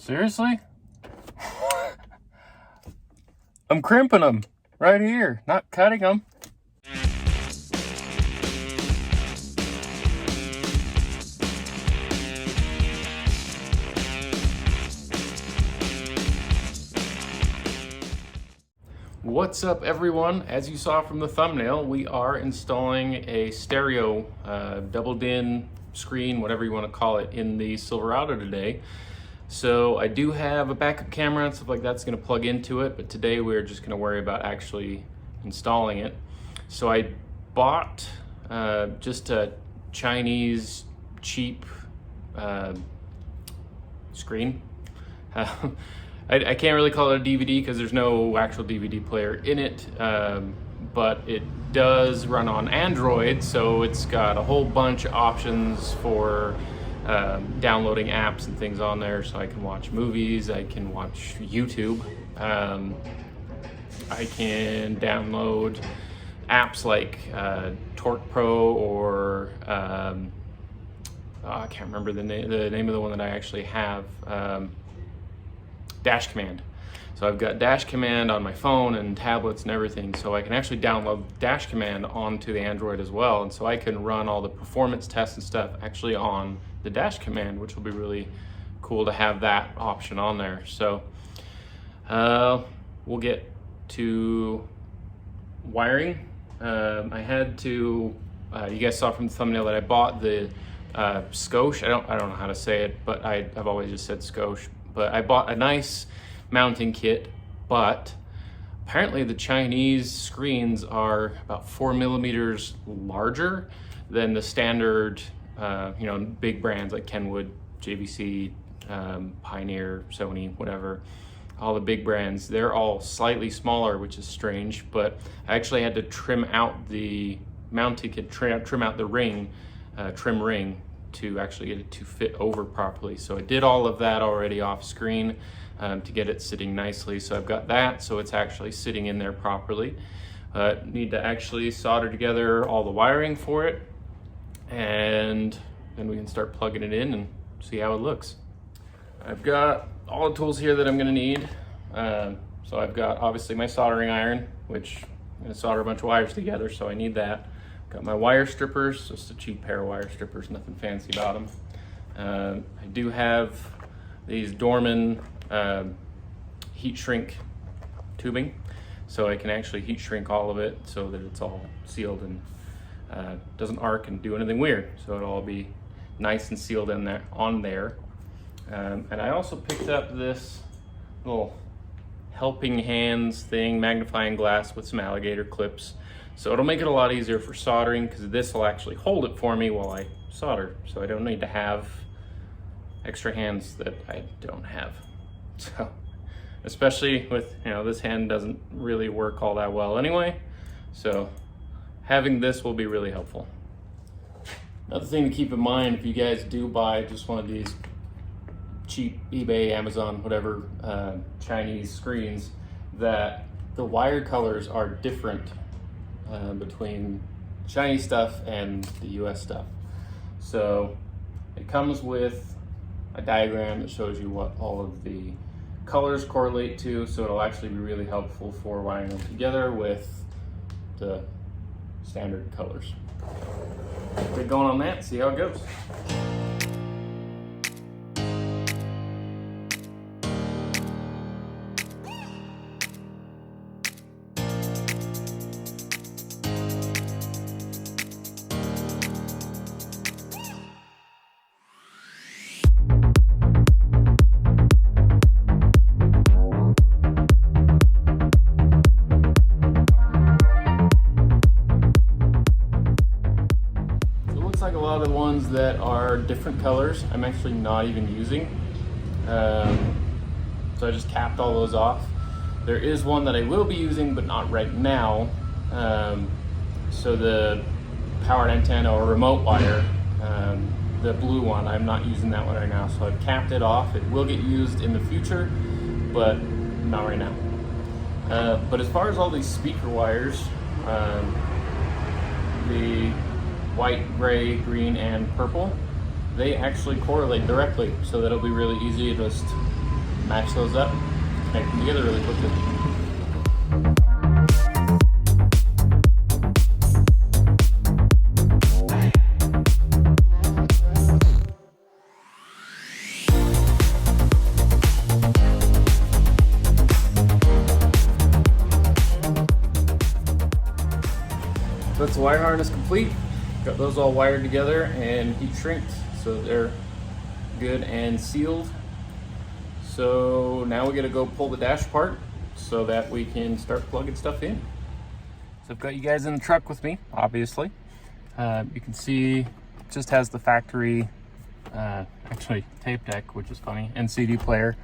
Seriously? I'm crimping them right here, not cutting them. What's up, everyone? As you saw from the thumbnail, we are installing a stereo double din screen, whatever you want to call it, in the Silverado today. So I do have a backup camera and stuff like that's going to plug into it, but today we're just going to worry about actually installing it. So I bought just a Chinese cheap screen. I can't really call it a DVD because there's no actual DVD player in it, but it does run on Android, so it's got a whole bunch of options for downloading apps and things on there. So I can watch movies, I can watch YouTube, I can download apps like Torque Pro or I can't remember the name of the one that I actually have. Dash Command. So I've got Dash Command on my phone and tablets and everything, so I can actually download Dash Command onto the Android as well, and so I can run all the performance tests and stuff actually on the Dash Command, which will be really cool to have that option on there. So we'll get to wiring. I had to, you guys saw from the thumbnail that I bought the Skosh. I don't know how to say it, but I've always just said Skosh. But I bought a nice mounting kit, but apparently the Chinese screens are about 4 millimeters larger than the standard, big brands like Kenwood, JVC, Pioneer, Sony, whatever. All the big brands, they're all slightly smaller, which is strange, but I actually had to trim out the mounting kit, trim out the ring, trim ring, to actually get it to fit over properly. So I did all of that already off screen to get it sitting nicely. So I've got that, so it's actually sitting in there properly. Need to actually solder together all the wiring for it, and then we can start plugging it in and see how it looks. I've got all the tools here that I'm gonna need. So I've got obviously my soldering iron, which I'm gonna solder a bunch of wires together, so I need that. Got my wire strippers, just a cheap pair of wire strippers, nothing fancy about them. I do have these Dorman heat shrink tubing, so I can actually heat shrink all of it so that it's all sealed and doesn't arc and do anything weird. So it'll all be nice and sealed in there, on there. And I also picked up this little helping hands thing, magnifying glass with some alligator clips. So it'll make it a lot easier for soldering because this will actually hold it for me while I solder. So I don't need to have extra hands that I don't have. So, especially with, this hand doesn't really work all that well anyway. So having this will be really helpful. Another thing to keep in mind, if you guys do buy just one of these cheap eBay, Amazon, whatever, Chinese screens, that the wire colors are different between Chinese stuff and the US stuff. So it comes with a diagram that shows you what all of the colors correlate to, so it'll actually be really helpful for wiring them together with the standard colors. Get going on that, see how it goes. Like a lot of the ones that are different colors, I'm actually not even using. So I just capped all those off. There is one that I will be using, but not right now. So the powered antenna or remote wire, the blue one, I'm not using that one right now. So I've capped it off. It will get used in the future, but not right now. But as far as all these speaker wires, the white, gray, green, and purple, they actually correlate directly, so that'll be really easy to just match those up, connect them together really quickly. That's the wire harness complete. Got those all wired together and heat shrinked, so they're good and sealed. So now we gotta go pull the dash apart so that we can start plugging stuff in. So I've got you guys in the truck with me, obviously. You can see it just has the factory, actually tape deck, which is funny, and CD player,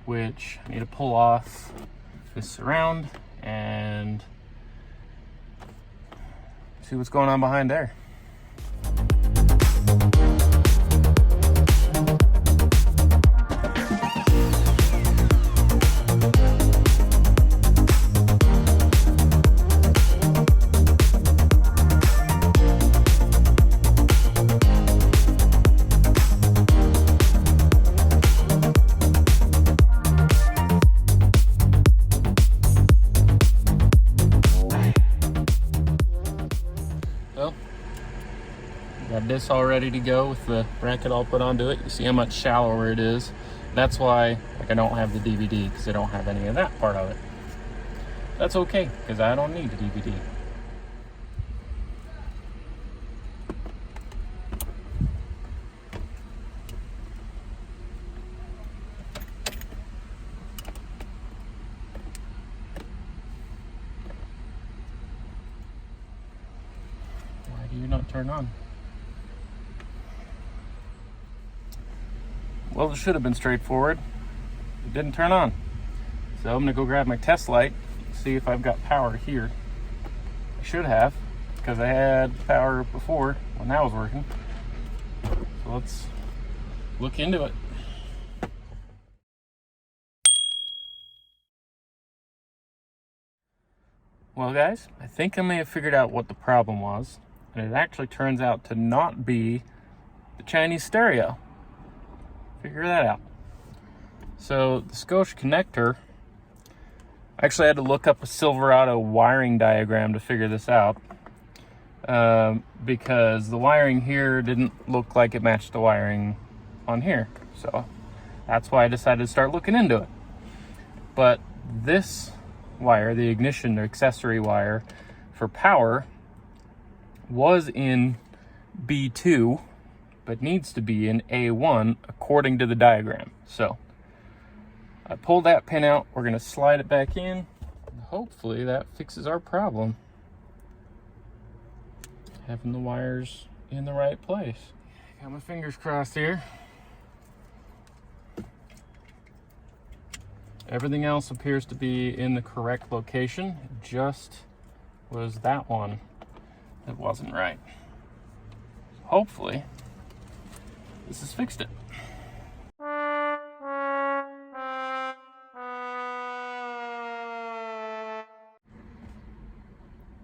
which I need to pull off this surround and see what's going on behind there. Got this all ready to go with the bracket all put onto it. You see how much shallower it is. That's why I don't have the DVD, because I don't have any of that part of it. That's okay, because I don't need the DVD. Why do you not turn on? Well, it should have been straightforward. It didn't turn on. So I'm gonna go grab my test light, see if I've got power here. I should have, because I had power before when that was working. So let's look into it. Well guys, I think I may have figured out what the problem was, and it actually turns out to not be the Chinese stereo. Figure that out. So the Scosche connector, I actually had to look up a Silverado wiring diagram to figure this out, because the wiring here didn't look like it matched the wiring on here. So that's why I decided to start looking into it. But this wire, the ignition, the accessory wire for power, was in B2, but needs to be in A1 according to the diagram. So I pulled that pin out, we're gonna slide it back in, and hopefully that fixes our problem. Having the wires in the right place. Got my fingers crossed here. Everything else appears to be in the correct location. It just was that one that wasn't right. Hopefully this has fixed it.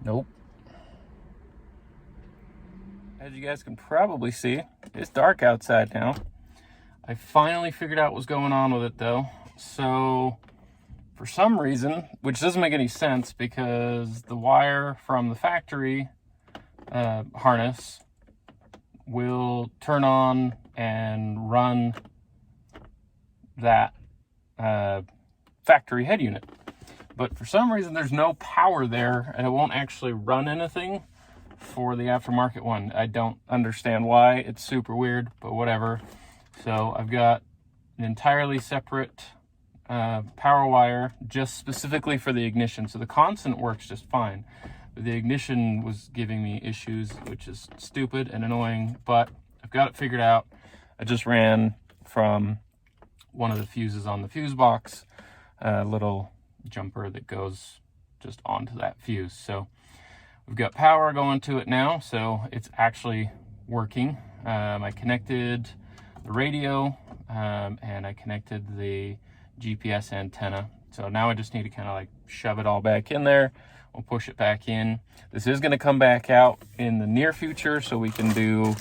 Nope. As you guys can probably see, it's dark outside now. I finally figured out what's going on with it though. So for some reason, which doesn't make any sense because the wire from the factory harness will turn on and run that factory head unit. But for some reason, there's no power there and it won't actually run anything for the aftermarket one. I don't understand why. It's super weird, but whatever. So I've got an entirely separate power wire just specifically for the ignition. So the constant works just fine. But the ignition was giving me issues, which is stupid and annoying, but I've got it figured out. I just ran from one of the fuses on the fuse box, a little jumper that goes just onto that fuse. So we've got power going to it now, so it's actually working. I connected the radio and I connected the GPS antenna. So now I just need to kind of like shove it all back in there. We'll push it back in. This is going to come back out in the near future so we can do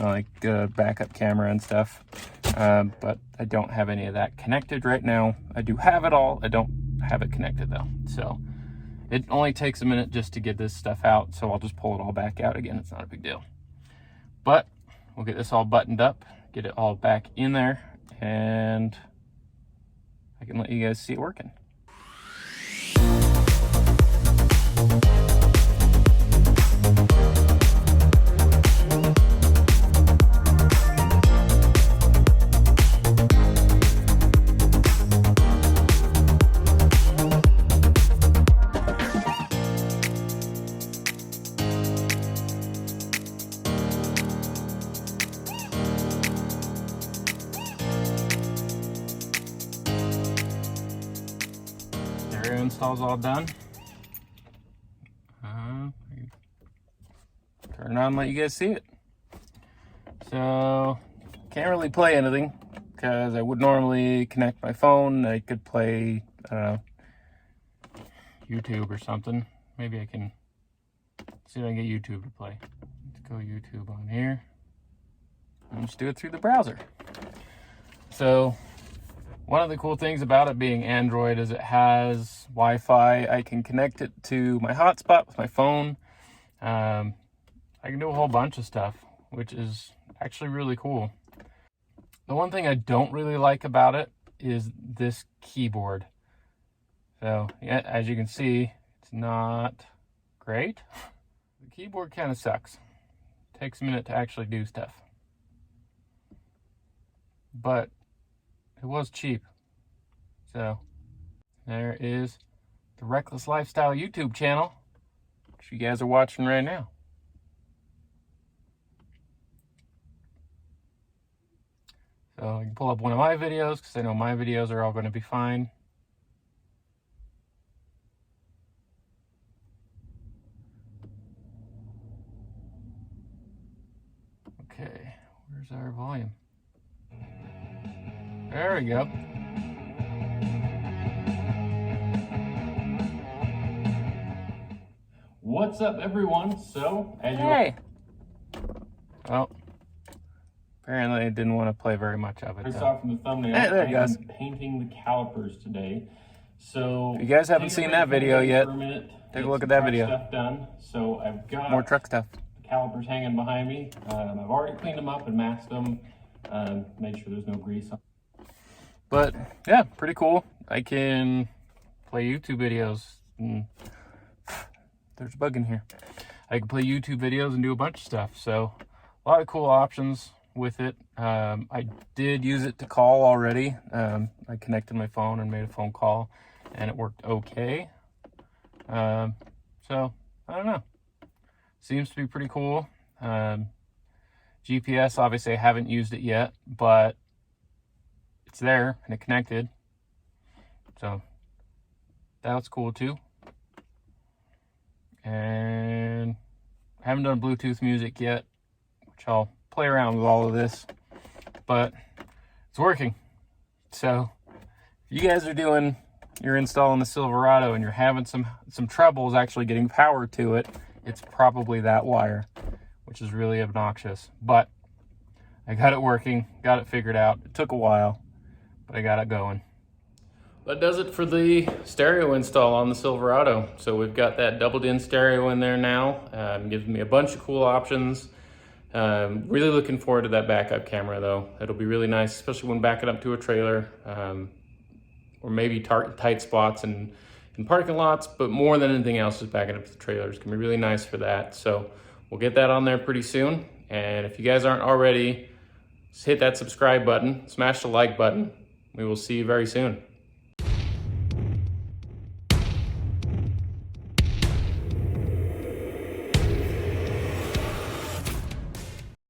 like backup camera and stuff. but I don't have any of that connected right now. I do have it all. I don't have it connected though. So it only takes a minute just to get this stuff out. So I'll just pull it all back out again. It's not a big deal. But we'll get this all buttoned up, get it all back in there, and I can let you guys see it working. Stereo install's all done. Turn it on and let you guys see it. So, can't really play anything because I would normally connect my phone. I could play, I don't know, YouTube or something. Maybe I can see if I can get YouTube to play. Let's go YouTube on here. And just do it through the browser. So, one of the cool things about it being Android is it has Wi-Fi. I can connect it to my hotspot with my phone. I can do a whole bunch of stuff, which is actually really cool. The one thing I don't really like about it is this keyboard. So, yeah, as you can see, it's not great. The keyboard kind of sucks. It takes a minute to actually do stuff. But it was cheap. So there is the Reckless Lifestyle YouTube channel, which you guys are watching right now. So I can pull up one of my videos because I know my videos are all going to be fine. Okay, where's our volume? There we go. What's up, everyone? So, hey. Well, apparently I didn't want to play very much of it. I saw from the thumbnail. Hey, there it goes. Painting the calipers today. So, if you guys haven't seen that video yet, take a look at that video. Stuff done. So I've got more truck stuff. The calipers hanging behind me. I've already cleaned them up and masked them. Made sure there's no grease on. But yeah, pretty cool. I can play YouTube videos. There's a bug in here. I can play YouTube videos and do a bunch of stuff. So a lot of cool options with it. I did use it to call already. I connected my phone and made a phone call and it worked okay. So I don't know. Seems to be pretty cool. GPS, obviously I haven't used it yet, but it's there and it connected. So that was cool too. And I haven't done Bluetooth music yet, which I'll play around with all of this, but it's working. So if you guys are doing, you're installing the Silverado and you're having some troubles actually getting power to it, it's probably that wire, which is really obnoxious. But I got it working, got it figured out. It took a while, but I got it going. That does it for the stereo install on the Silverado. So we've got that doubled in stereo in there now. Gives me a bunch of cool options. Really looking forward to that backup camera though. It'll be really nice, especially when backing up to a trailer, or maybe tight spots and in parking lots, but more than anything else is backing up to the trailers. It's gonna be really nice for that. So we'll get that on there pretty soon. And if you guys aren't already, just hit that subscribe button, smash the like button. We will see you very soon.